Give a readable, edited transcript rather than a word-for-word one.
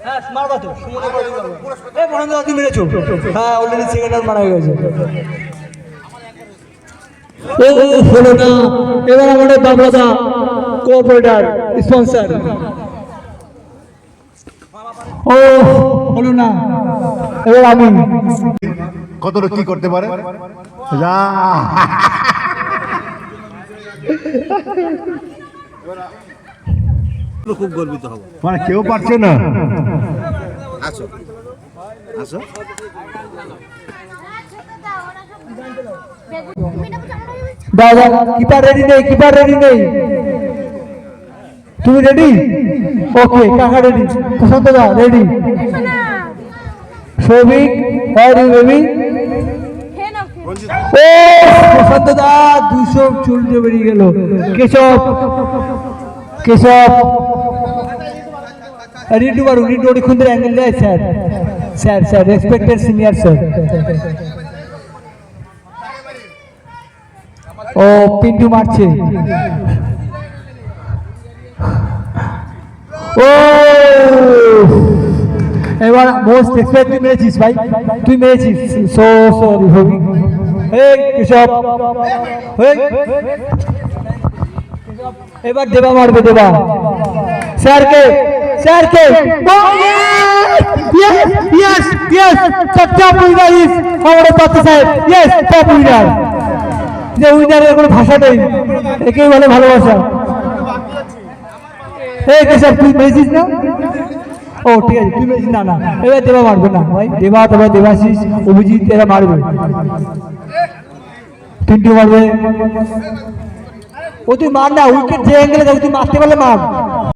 হ্যাঁ মারবা তো সুমনে এই বন্ধু তুমি মেরেছো হ্যাঁ অলরেডি সেকেন্ড রাউন্ড মারা হয়ে গেছে ও হলো না এবার আমাদের বাবলাদা কোঅপারেটর স্পন্সর ও হলো না এবার আমি কতটা কি করতে পারে যা খুব গর্বিত হব মানে কেউ পারছে না আসো আসো দাদা কিপার রেডি নেই তুমি রেডি ওকে কাকা রেডি প্রশান্ত দা ready Souvik are you baby ও প্রশান্ত দা 200 চুলতে বেরিয়ে গেল কেশব রিডু খুঁজে অ্যাঙ্গেল দেয় স্যার রেসপেক্টেড সিনিয়র স্যার ও পিন্টু মারছে ও এবার মোস্ট এক্সপেক্ট তুই মেরেছিস ভাই সো সরি হবি এই কেশব এবার দেবা মারবে দেবা স্যারকে yes top winner is আমাদের পাত্র সাহেব yes top winner যে উইনারের কোনো ভাষা নেই একেই বলে ভালোবাসা এই কেশব তুই মেরেছিস না ও ঠিক আছে তুই মেরেছিস না এবার দেবা মারবে না ভাই দেবাশিস অভিজিৎ এরা মারবে তিনটে মারবে ও তুই মার না উইকেট যে অ্যাঙ্গেলে যাবে তুই মারতে পারলে মার